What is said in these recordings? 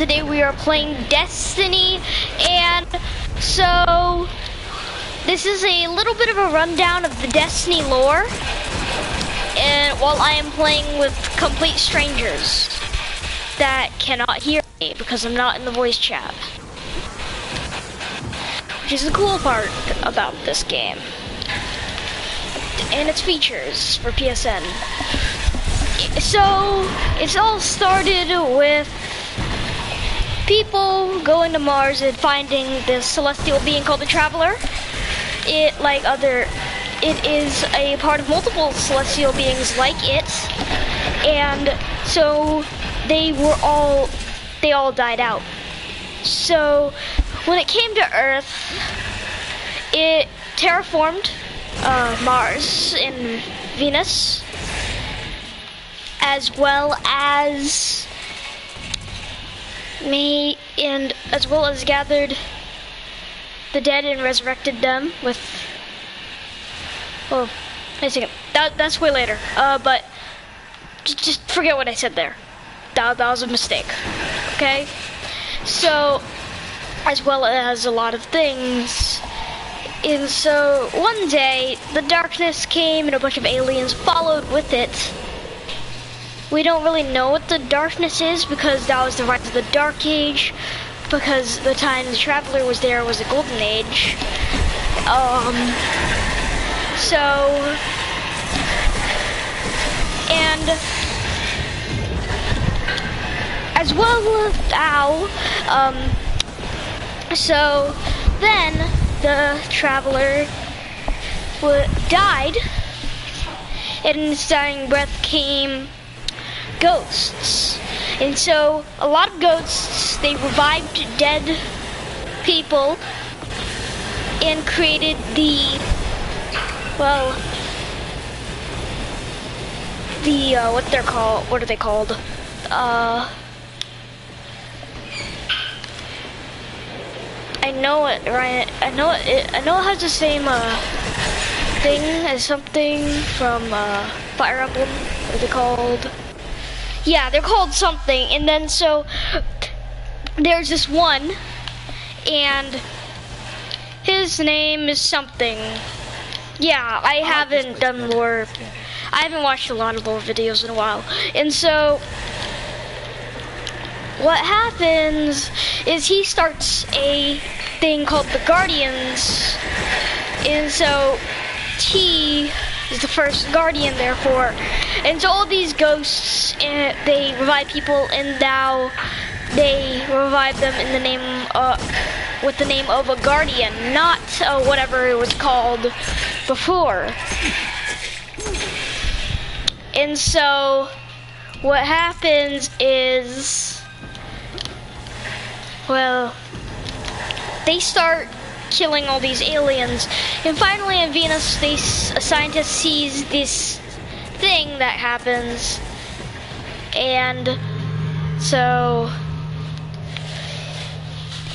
Today we are playing Destiny, and so this is a little bit of a rundown of the Destiny lore, and while I am playing with complete strangers that cannot hear me because I'm not in the voice chat, which is the cool part about this game and its features for PSN. So it's all started with people going to Mars and finding this celestial being called the Traveler. It is a part of multiple celestial beings like it, and so they all died out. So when it came to Earth, it terraformed Mars and Venus, as well as gathered the dead and resurrected them with, well, wait a second, that's way later, but just forget what I said there. That was a mistake, okay? So, as well as a lot of things, and so one day the darkness came and a bunch of aliens followed with it. We don't really know what the darkness is because that was the rise of the Dark Age, because the time the Traveler was there was a golden age. And as well so then the Traveler died, and in his dying breath came ghosts. And so a lot of ghosts, they revived dead people and created what are they called? I know it, Ryan. I know it has the same thing as something from Fire Emblem. What are they called? Yeah, they're called something. And then so there's this one, and his name is something. Yeah, I haven't done lore. I haven't watched a lot of lore videos in a while. And so what happens is he starts a thing called the Guardians, and so he is the first Guardian, therefore. And so all these ghosts, they revive people, and now they revive them in the name, with the name of a Guardian, not whatever it was called before. And so what happens is, well, they start killing all these aliens, and finally in Venus, a scientist sees this thing that happens, and so,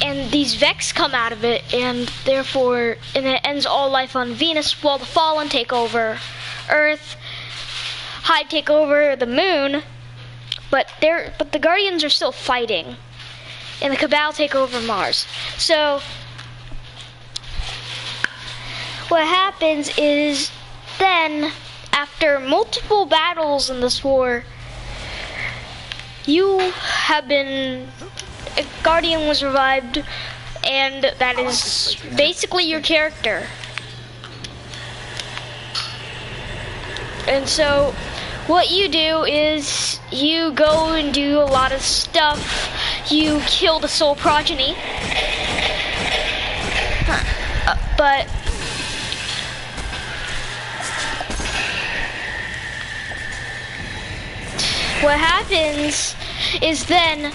and these Vex come out of it, and therefore, and it ends all life on Venus, while the Fallen take over Earth, Hyde take over the Moon, but the Guardians are still fighting, and the Cabal take over Mars. So what happens is, then after multiple battles in this war, a Guardian was revived, and that is basically your character. And so what you do is you go and do a lot of stuff. You kill the soul progeny, but what happens is then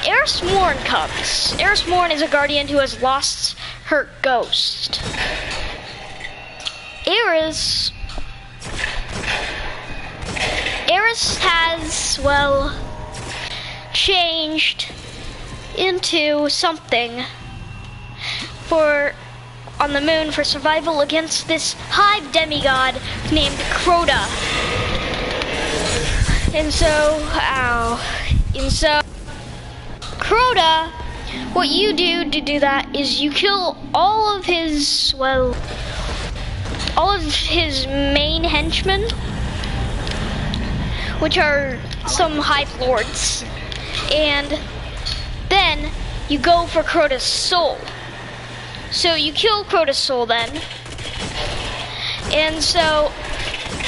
Eris Morn comes. Eris Morn is a Guardian who has lost her ghost. Eris has, well, changed into something on the moon for survival against this hive demigod named Crota. And so Crota, what you do to do that is you kill all of his, well, all of his main henchmen, which are some hive lords, and then you go for Crota's soul. So you kill Crota's soul then, and so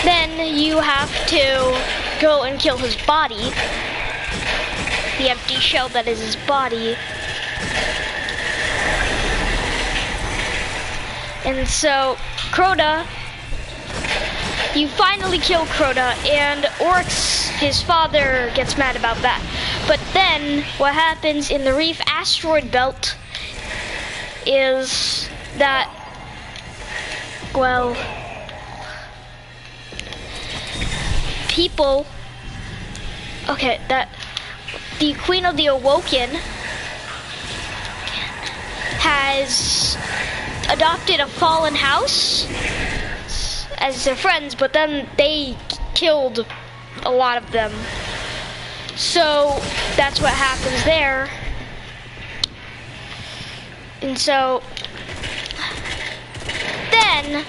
then you have to go and kill his body, the empty shell that is his body. And so Crota, you finally kill Crota, and Oryx, his father, gets mad about that. But then what happens in the Reef asteroid belt is that, well, people, okay, that the Queen of the Awoken has adopted a fallen house as their friends, but then they killed a lot of them. So that's what happens there. And so then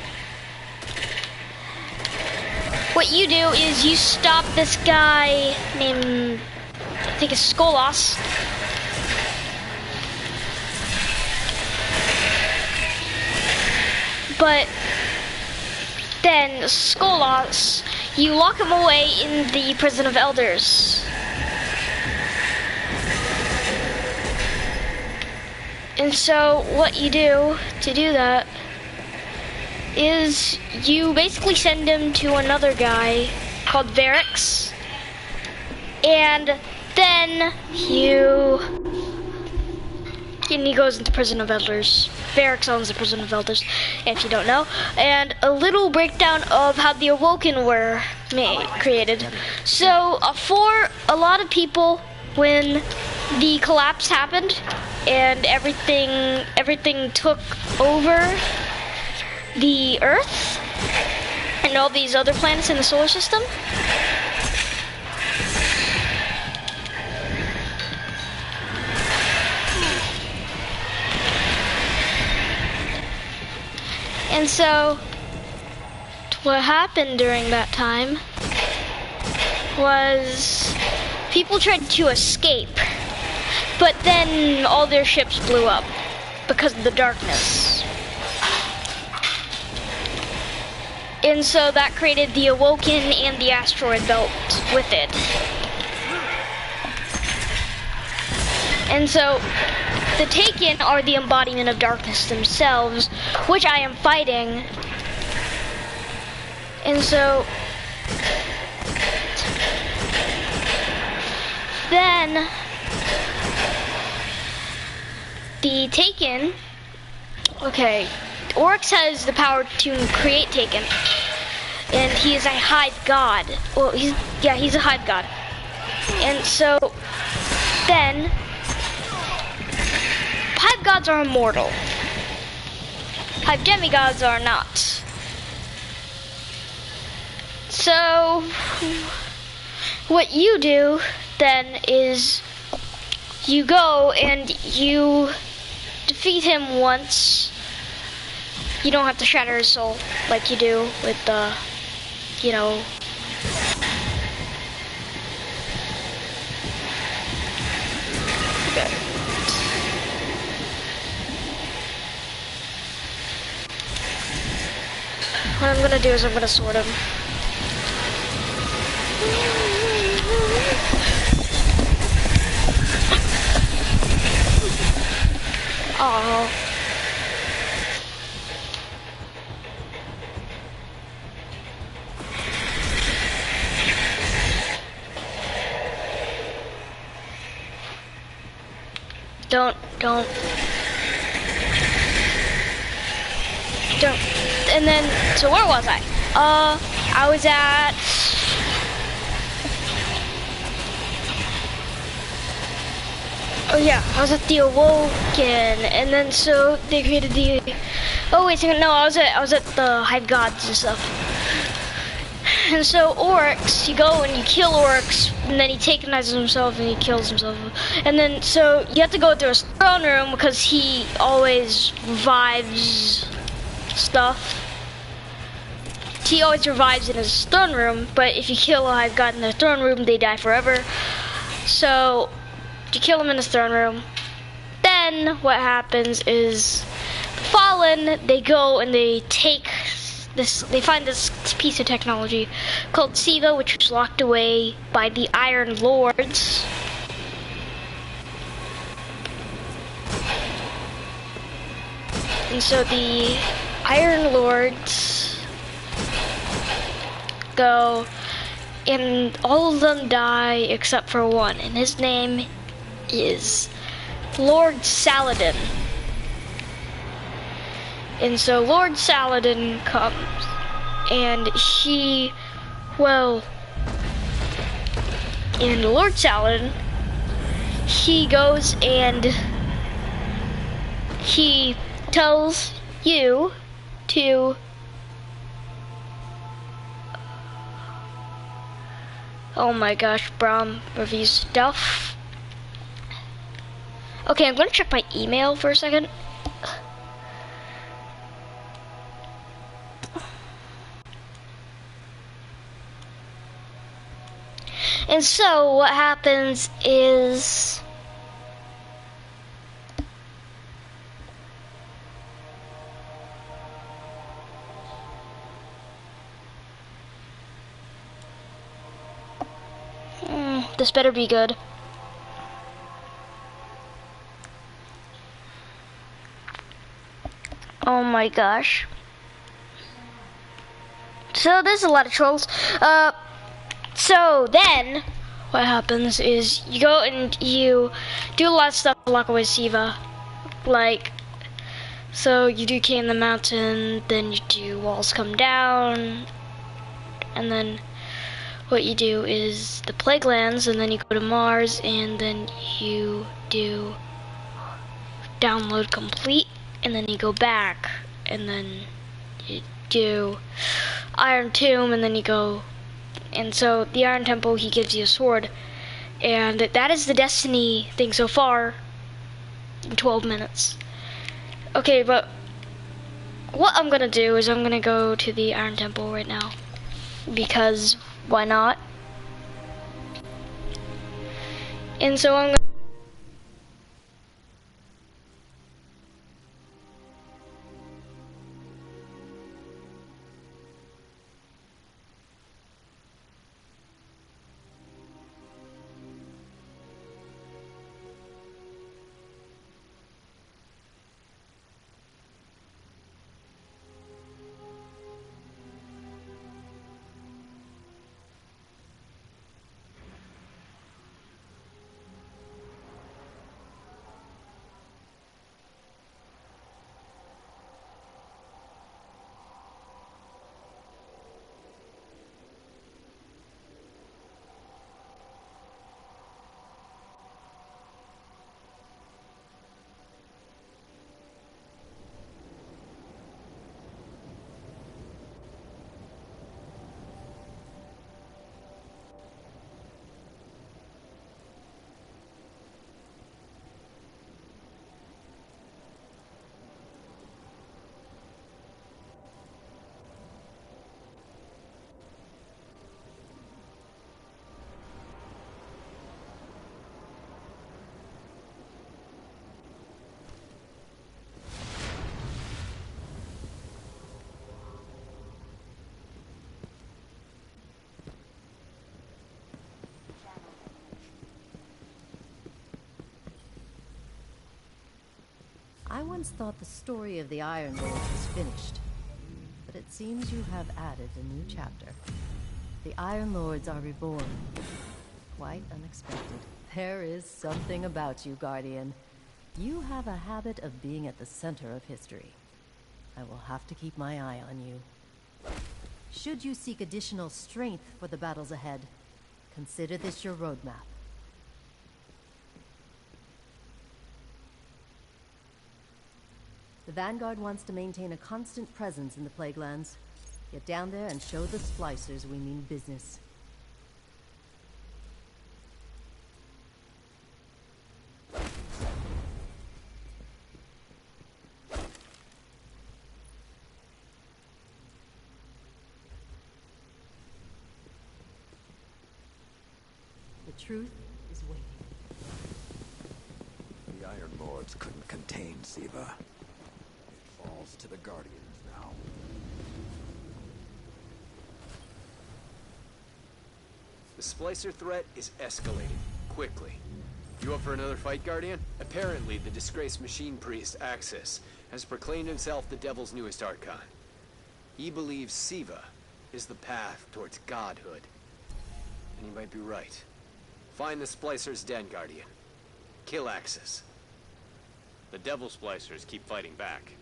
what you do is you stop this guy named, I think it's Skolos. But then Skolos, you lock him away in the Prison of Elders. And so what you do to do that is you basically send him to another guy called Varix, and then he goes into Prison of Elders. Varix owns the Prison of Elders, if you don't know. And a little breakdown of how the Awoken were created. So for a lot of people, when the collapse happened and everything took over the Earth and all these other planets in the solar system, and so what happened during that time was people tried to escape, but then all their ships blew up because of the darkness. And so that created the Awoken and the asteroid belt with it. And so the Taken are the embodiment of darkness themselves, which I am fighting. And so then the Taken, okay, Oryx has the power to create Taken, and he is a hive god. Well, he's a hive god. And so then hive gods are immortal. Hive demigods are not. So what you do then is you go and you defeat him once. You don't have to shatter his soul like you do with the, you know. Okay. What I'm gonna do is I'm gonna sort him. Oh. Don't. And then, so where was I? I was at, oh yeah, I was at the Awoken, and then so they created the, oh wait a second, no, I was at the Hive Gods and stuff. And so orcs, you go and you kill orcs, and then he takenizes himself and he kills himself. And then so you have to go through his throne room because he always revives stuff. He always revives in his throne room, but if you kill a hive god in their throne room, they die forever. So you kill him in his throne room. Then what happens is the Fallen, they go and they take this, they find this piece of technology called Siva, which was locked away by the Iron Lords. And so the Iron Lords go, and all of them die except for one, and his name is Lord Saladin. And so Lord Saladin comes, and and Lord Saladin, he goes and he tells you to oh my gosh, Brom reviews stuff. Okay, I'm gonna check my email for a second. And so what happens is this better be good. Oh my gosh. So there's a lot of trolls. So then what happens is you go and you do a lot of stuff to lock away Siva. Like, so you do King in the Mountain, then you do Walls Come Down, and then what you do is the Plague Lands, and then you go to Mars, and then you do Download Complete, and then you go back, and then you do Iron Tomb, and then you go, and so the Iron Temple, he gives you a sword, and that is the Destiny thing so far in 12 minutes. Okay, but what I'm gonna do is I'm gonna go to the Iron Temple right now, because why not? And so I'm gonna I once thought the story of the Iron Lords was finished, but it seems you have added a new chapter. The Iron Lords are reborn. Quite unexpected. There is something about you, Guardian. You have a habit of being at the center of history. I will have to keep my eye on you. Should you seek additional strength for the battles ahead, consider this your roadmap. The Vanguard wants to maintain a constant presence in the Plague Lands. Get down there and show the splicers we mean business. The truth is waiting. The Iron Lords couldn't contain Siva. It falls to the Guardians now. The Splicer threat is escalating, quickly. You up for another fight, Guardian? Apparently, the disgraced machine priest, Axis, has proclaimed himself the Devil's newest Archon. He believes Siva is the path towards godhood. And he might be right. Find the Splicer's den, Guardian. Kill Axis. The Devil Splicers keep fighting back.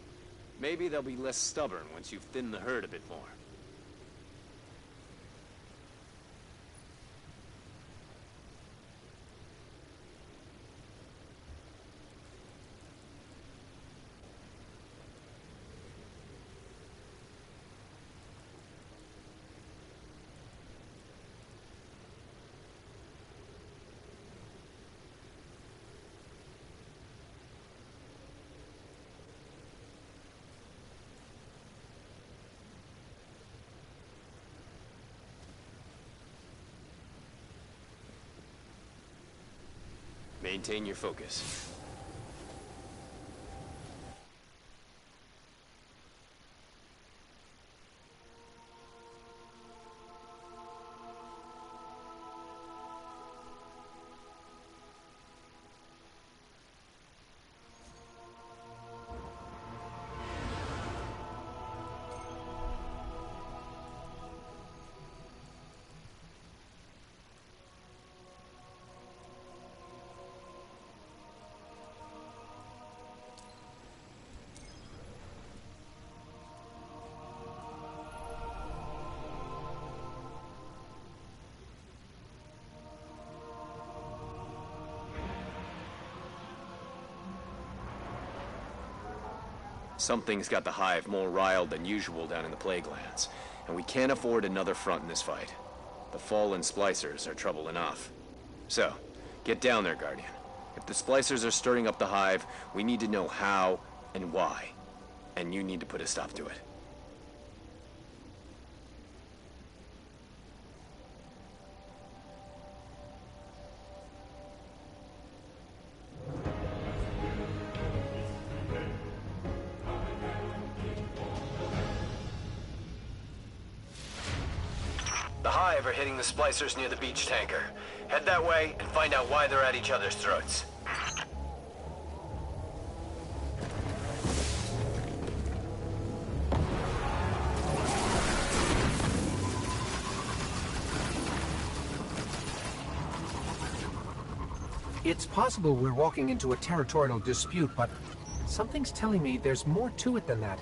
Maybe they'll be less stubborn once you've thinned the herd a bit more. Maintain your focus. Something's got the Hive more riled than usual down in the Plaguelands, and we can't afford another front in this fight. The fallen Splicers are trouble enough. So, get down there, Guardian. If the Splicers are stirring up the Hive, we need to know how and why. And you need to put a stop to it. The Hive are hitting the Splicers near the beach tanker. Head that way and find out why they're at each other's throats. It's possible we're walking into a territorial dispute, but something's telling me there's more to it than that.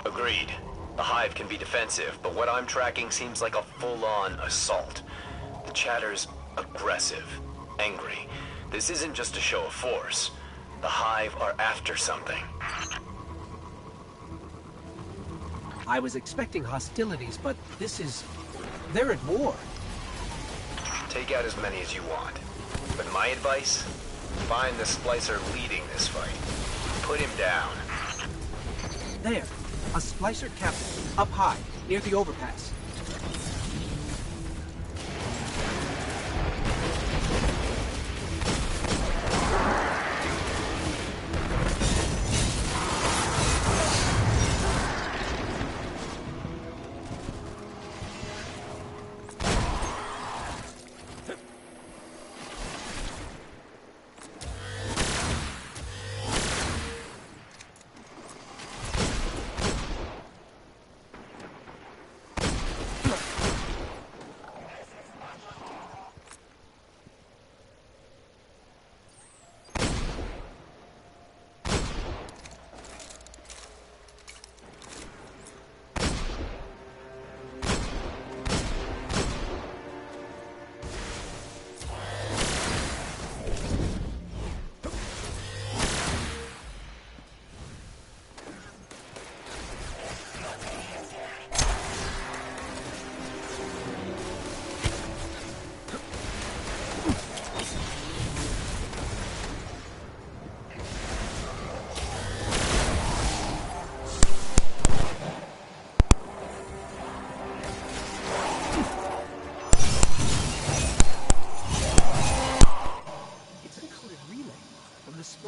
Agreed. The Hive can be defensive, but what I'm tracking seems like a full-on assault. The chatter's aggressive, angry. This isn't just a show of force. The Hive are after something. I was expecting hostilities, but this is... they're at war. Take out as many as you want. But my advice? Find the Splicer leading this fight. Put him down. There. A Splicer captain, up high, near the overpass.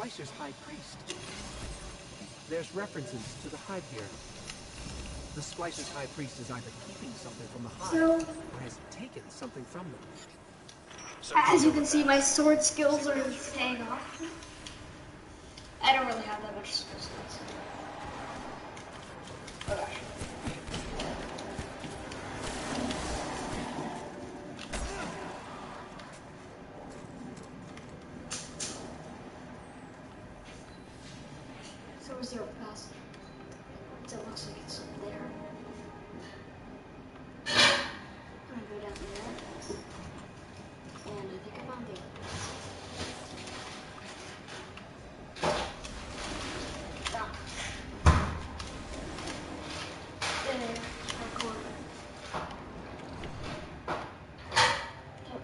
Splicer's High Priest. There's references to the Hive here. The Splicer's High Priest is either keeping something from the Hive, So, or has taken something from them. as you can see, my sword skills are paying off. I don't really have that much sword skills. Oh gosh. So is there a pass? It looks like it's up there. I'm gonna go down there. And I think I found the other pass. There, parkour. Oh.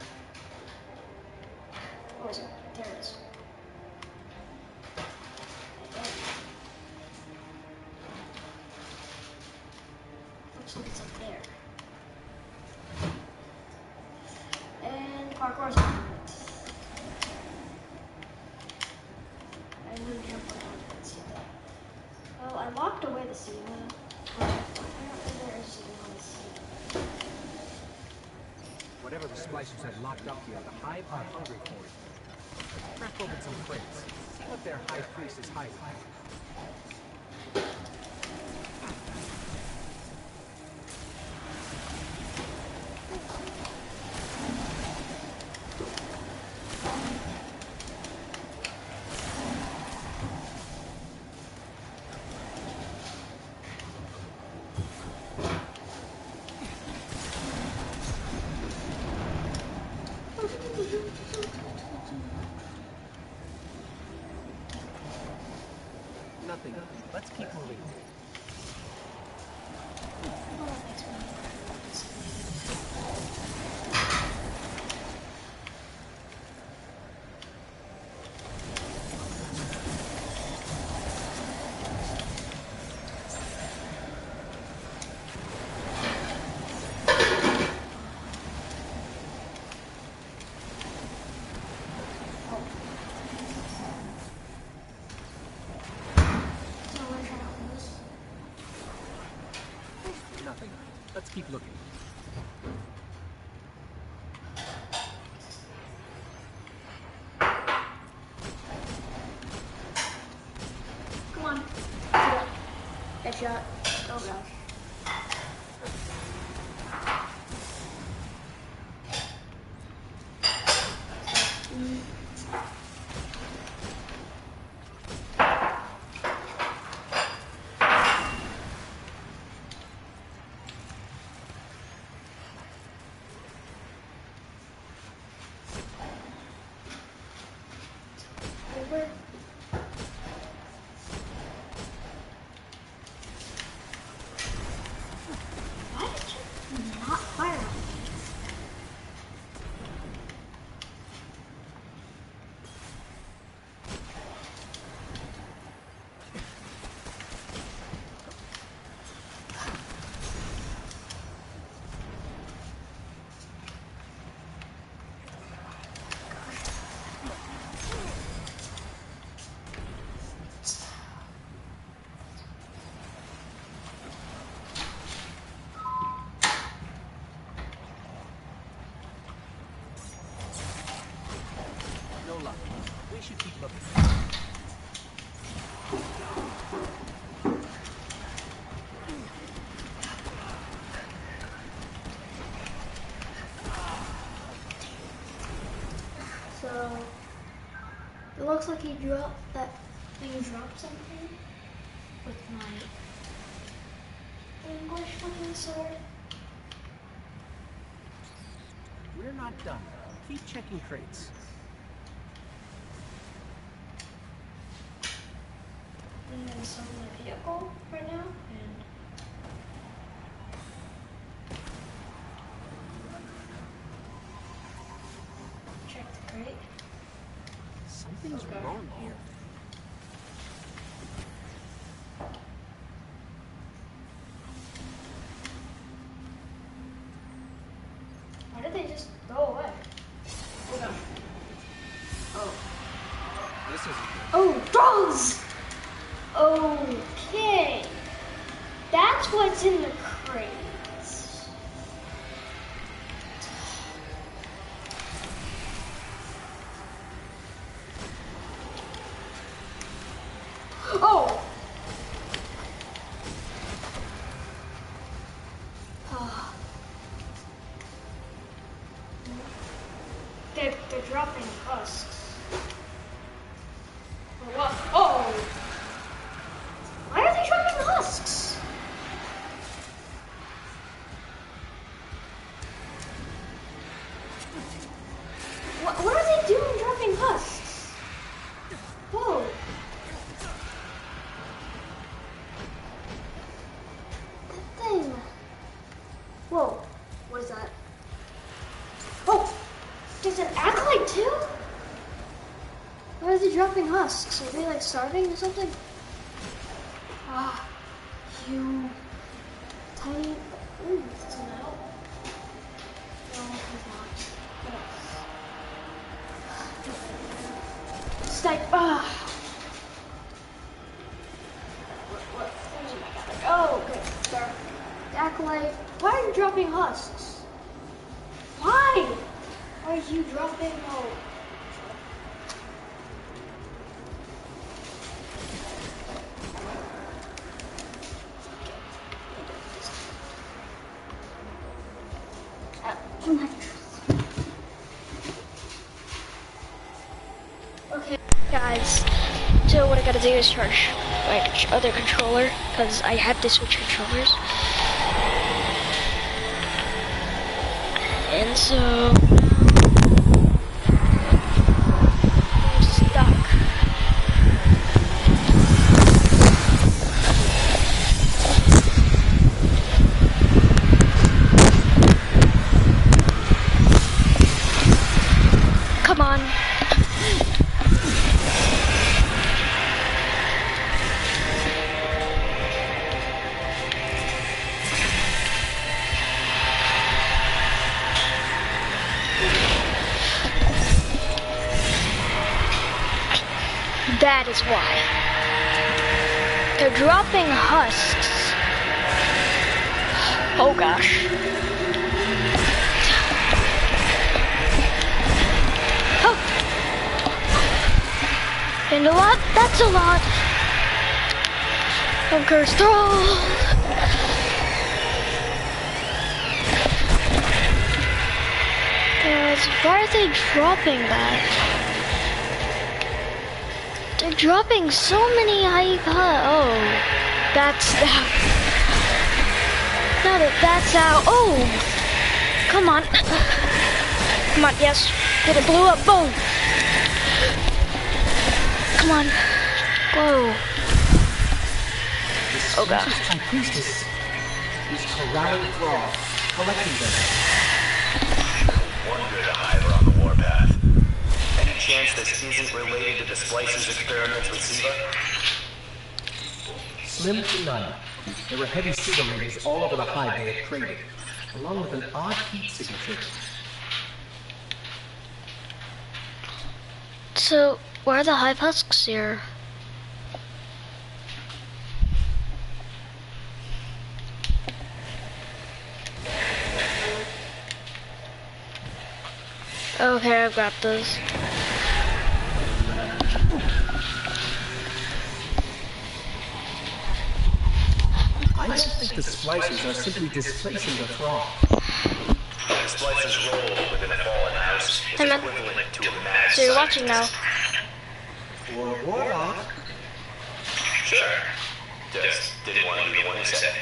Where is it? There it is. Looks like it's up there. And parkour's on it. I didn't jump around and see that. Well, I locked away the ceiling. Apparently there is no ceiling. Whatever the Splicers had locked up here, the Hive are hungry for it. Crack open some crates. See what their High Priest is hiding. Nothing. Let's keep moving. Nothing. Let's keep looking. Come on. Headshot. Oh gosh. Over. Why did you not fire on me? No luck. We should keep looking. So, it looks like he dropped that thing, dropped something with my English looking sword. We're not done. Keep checking crates. And then some in the vehicle right now, and check the crate. Something's wrong here. Why did they just go away? Oh no. Oh. This isn't good. Oh, drugs! Okay. That's what's in the crates. Oh! They're dropping husks. What? Oh! Why are they dropping husks? What are they doing dropping husks? Whoa. That thing. Whoa. What is that? Oh! There's an acolyte too? Why are they dropping husks? Are they like starving or something? Ah, you tiny. Ooh, this doesn't help. No, he's not. Stipe. Ah. What? Where's my god? Oh, okay. Sorry. Acolyte. Why are you dropping husks? Why? Are you dropping? Oh. Okay, guys. So what I gotta do is charge my other controller because I had to switch controllers. And so I'm stuck. Come on. That is why. They're dropping husks. Oh gosh. Oh. And a lot, that's a lot. Of course, Guys, why are they dropping that? They're dropping so many oh, that's out. Now that's out. Oh, come on. Come on, yes. Get it, blew up, boom. Come on. Whoa. Oh god. The High Priestess is corralling thralls, collecting them. Wonder to hide her on the warpath. Any chance this isn't related to the Splicer's experiments with Siva? Slim to none. There were heavy simulators all over the hive they had created, along with an odd heat signature. So, why are the hive husks here? Okay, I've got this. I don't think the splicers are simply displacing the thrall. The Splicer's role within a fallen house is Hey, man. equivalent to a mad So you're watching now. Or warlock. Sure. Just didn't want to be the one who said it.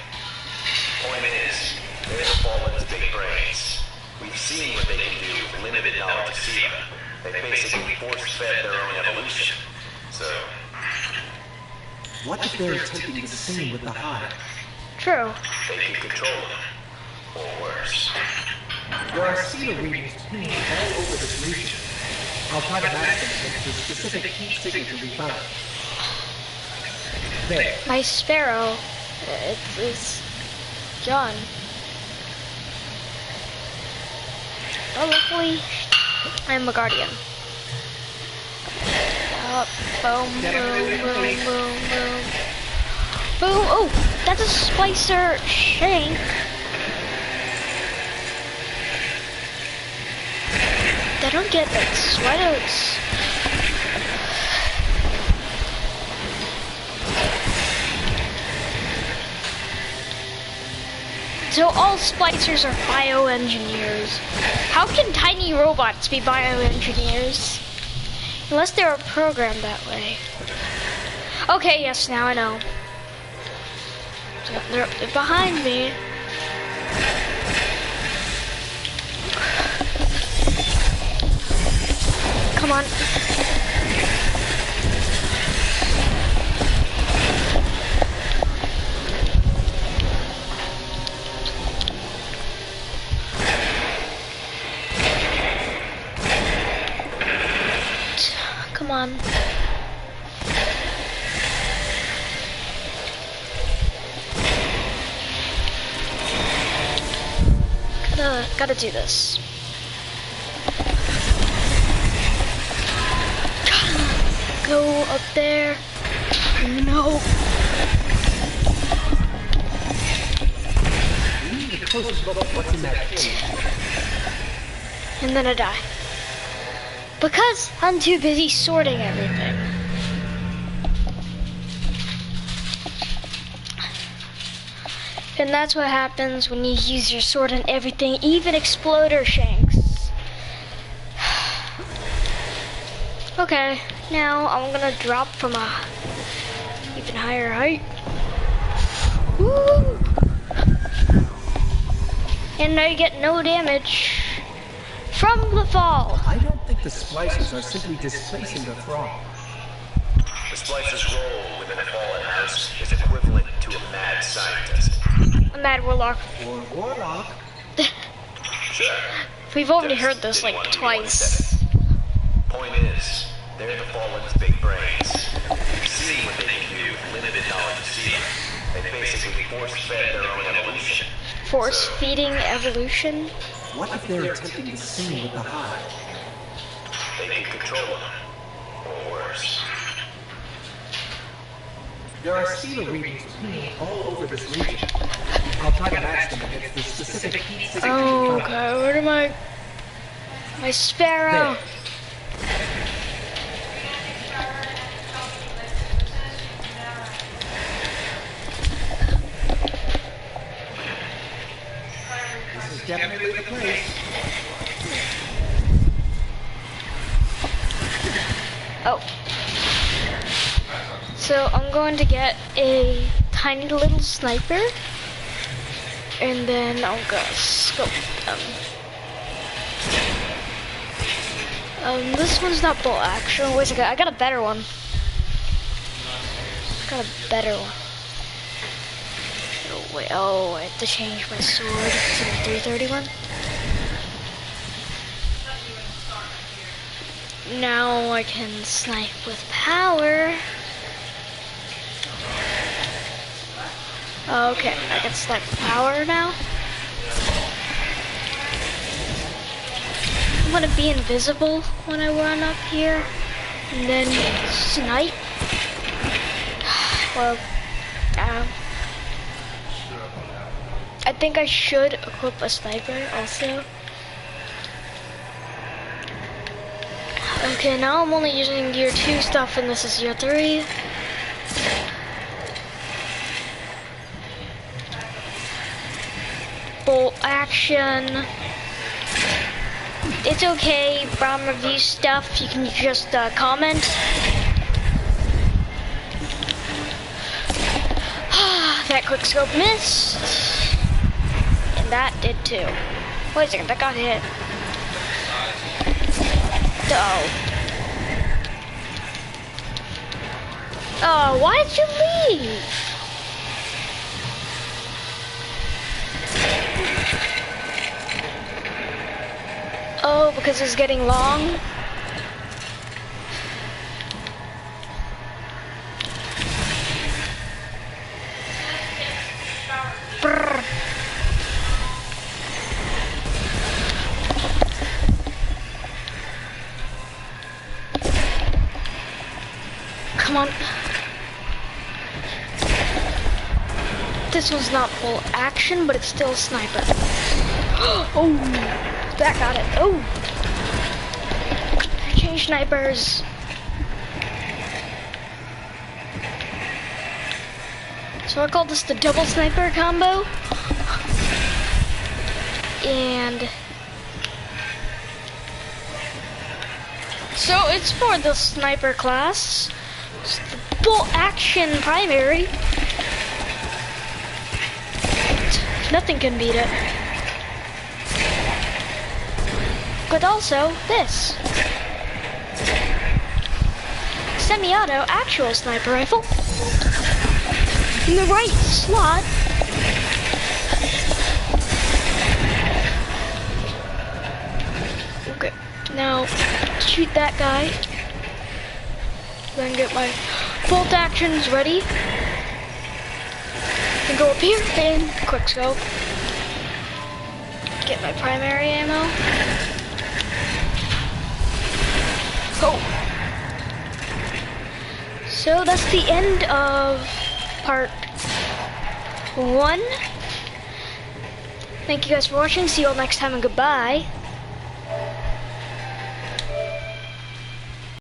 Point is, they're the Fallen's big brains. We've seen what they can do with limited knowledge of Siva. They basically force-fed their own evolution. So, What if they're attempting the same with the hive? True. they can control them. Or worse. There are Siva readings pinging all over this region. I'll try to match them with the specific heat signature we found. There. My sparrow. It's John. Oh, luckily, I'm a guardian. Boom, boom, boom, boom, boom. Boom. Oh, that's a splicer shank. I don't get this. Why does... So all splicers are bioengineers. How can tiny robots be bioengineers? Unless they were programmed that way. Okay, yes, now I know. So they're behind me. Come on. Come on. Gotta do this. Go up there. No. What's in that cave? And then I die. Because I'm too busy sorting everything. And that's what happens when you use your sword on everything, even exploder shanks. Okay, now I'm gonna drop from a even higher height. Woo! And I get no damage from the fall. I don't think the splicers are simply displacing the thrall. The splicer's role within a fallen house is equivalent to a mad scientist. A mad warlock. Or warlock. Sure. We've already Just heard this like didn't want to be twice. Point is, they're the fallen's big brains. We've seen what they can do with limited knowledge of Siva. They basically force-fed their own evolution. Force feeding evolution. What if they're attempting the same with the hive? They can control them. Or worse. There are Siva readings pinging all over this region. I'll try to match them against the specific heat signature. Oh god, where am I? My sparrow. There. This is definitely the place. Oh. So I'm going to get a tiny little sniper. And then I'll go scope them. This one's not bolt action. Wait a second, I got a better one. Got a better one. Oh, I have to change my sword to the 331. Now I can snipe with power. Okay, I can snipe with power now. I'm gonna be invisible when I run up here, and then snipe. Well, I think I should equip a sniper also. Okay, now I'm only using year 2 stuff, and this is year 3. Bolt action. It's okay, Brown review stuff, you can just comment. That quick scope missed. And that did too. Wait a second, that got hit. Oh. Oh, why did you leave? Oh, because it's getting long? Brr. come on. This one's not full action, but it's still a sniper. Oh, that got it. Oh, change snipers. So I call this the double sniper combo. And so it's for the sniper class. It's the full action primary. Nothing can beat it. But also this. Semi-auto actual sniper rifle. In the right slot. Okay, now shoot that guy. Then get my bolt actions ready. And go up here and quick scope. Get my primary ammo. Oh. So that's the end of part 1. Thank you guys for watching. See you all next time and goodbye.